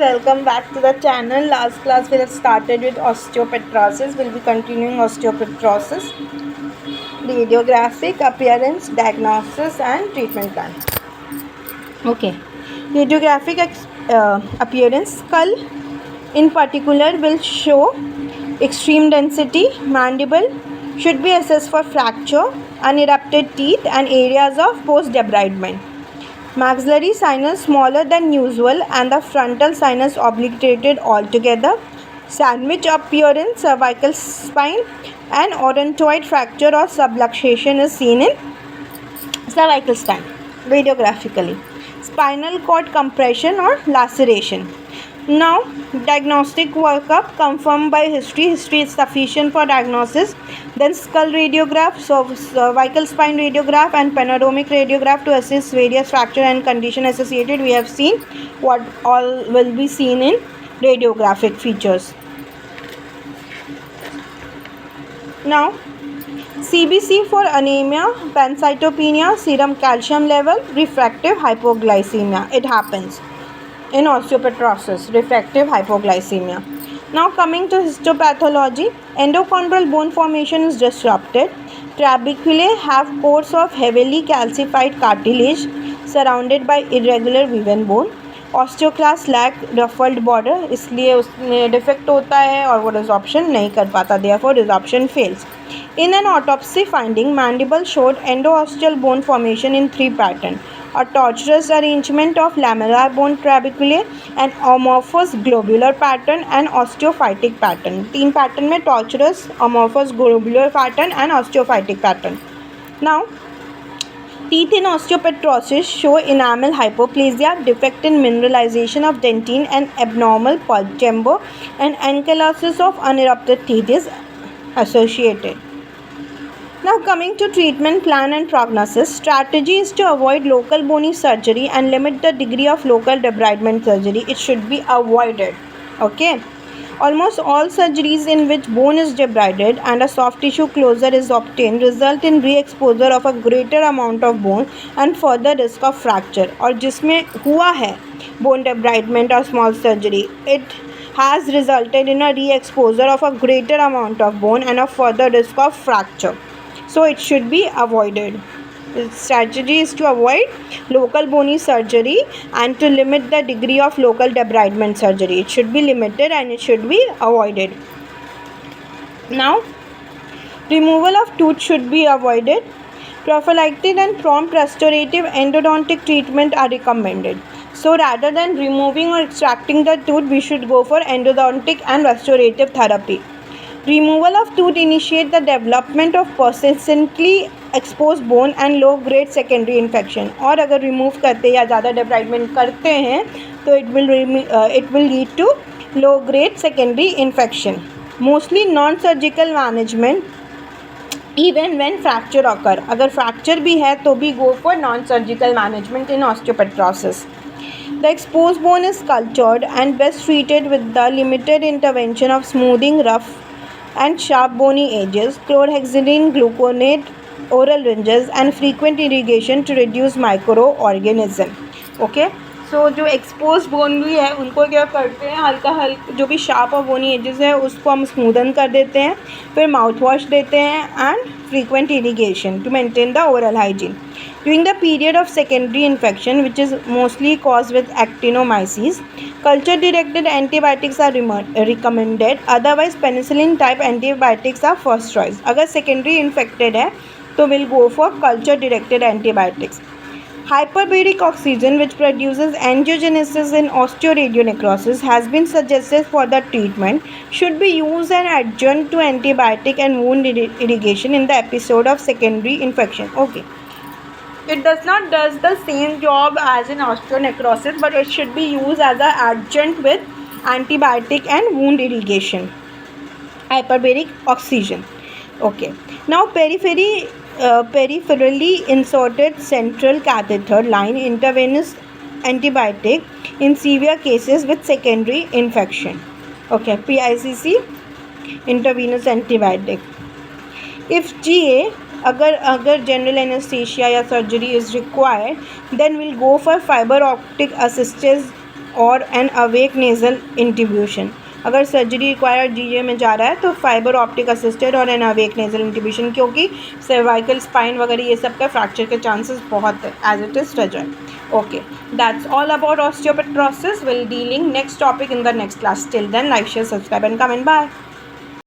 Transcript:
welcome back to the channel. Last class we have started with osteopetrosis. We'll be continuing osteopetrosis, radiographic appearance, diagnosis and treatment plan. Okay, radiographic appearance. Skull in particular will show extreme density. Mandible should be assessed for fracture, unerupted teeth and areas of post-debridement. Maxillary sinus smaller than usual and the frontal sinus obliterated altogether. Sandwich appearance, cervical spine and odontoid fracture or subluxation is seen in cervical spine radiographically. Spinal cord compression or laceration. Now, diagnostic workup confirmed by history. History is sufficient for diagnosis. Then skull radiograph, cervical spine radiograph and panoramic radiograph to assess various fracture and condition associated. We have seen what all will be seen in radiographic features. Now, CBC for anemia, pancytopenia, serum calcium level, refractive hypoglycemia. It happens in osteopetrosis, refractive hypoglycemia. Now coming to histopathology, endochondral bone formation is disrupted. Trabeculae have cores of heavily calcified cartilage surrounded by irregular Weaven bone. Osteoclast lack ruffled border, इसलिए उसमें defect होता है और वो resorption नहीं कर पाता, therefore resorption fails. In an autopsy finding, mandible showed endoosteal bone formation in 3 patterns. A tortuous arrangement of lamellar bone trabeculae, an amorphous globular pattern and osteophytic pattern. 3 pattern में tortuous, amorphous globular pattern and osteophytic pattern. Now, teeth in osteopetrosis show enamel hypoplasia, defect in mineralization of dentine and abnormal pulp chamber, and ankylosis of unerupted teeth is associated. Now coming to treatment plan and prognosis, strategy is to avoid local bony surgery and limit the degree of local debridement surgery. It should be avoided. Okay. Almost all surgeries in which bone is debrided and a soft tissue closure is obtained result in re-exposure of a greater amount of bone and further risk of fracture. और जिसमें हुआ है bone debridement or small surgery, it has resulted in a re-exposure of a greater amount of bone and a further risk of fracture. So it should be avoided. The strategy is to avoid local bony surgery and to limit the degree of local debridement surgery. It should be limited and it should be avoided. Now, removal of tooth should be avoided. Prophylactic and prompt restorative endodontic treatment are recommended. So rather than removing or extracting the tooth, we should go for endodontic and restorative therapy. Removal of tooth initiate the development of persistently exposed bone and low grade secondary infection. और अगर remove करते या ज़्यादा debridement करते हैं तो it will lead to low grade secondary infection. Mostly non-surgical management even when fracture occur. अगर fracture भी है तो भी go for non-surgical management in osteopetrosis. The exposed bone is cultured and best treated with the limited intervention of smoothing rough and sharp bony edges, chlorhexidine gluconate, oral ringes and frequent irrigation to reduce microorganism. Okay, so जो exposed bone भी है उनको क्या करते हैं, हल्का जो भी sharp और bony edges है उसको हम smoothen कर देते हैं, फिर mouth wash देते हैं and frequent irrigation to maintain the oral hygiene. During the period of secondary infection, which is mostly caused with actinomyces, culture-directed antibiotics are recommended. Otherwise, penicillin-type antibiotics are first choice. अगर secondary infected है, तो we'll go for culture-directed antibiotics. Hyperbaric oxygen, which produces angiogenesis in osteoradionecrosis, has been suggested for the treatment. Should be used as adjunct to antibiotic and wound irrigation in the episode of secondary infection. Okay. It does not does the same job as in osteonecrosis, but it should be used as an adjunct with antibiotic and wound irrigation. Hyperbaric oxygen. Okay. Now peripherally inserted central catheter line intravenous antibiotic in severe cases with secondary infection. Okay. PICC intravenous antibiotic. If GA अगर general anaesthesia या surgery is required then will go for fibre optic assisted और an awake nasal intubation. अगर surgery required G J में जा रहा है तो fibre optic assisted और एन अवेक नेजल इंट्यूब्यूशन, क्योंकि सर्वाइकल स्पाइन वगैरह ये सब का फ्रैक्चर के चांसेस बहुत है as it is fragile. Okay, that's all about osteopetrosis. We'll dealing next topic in the next class. Till then, like, share, subscribe and comment. Bye.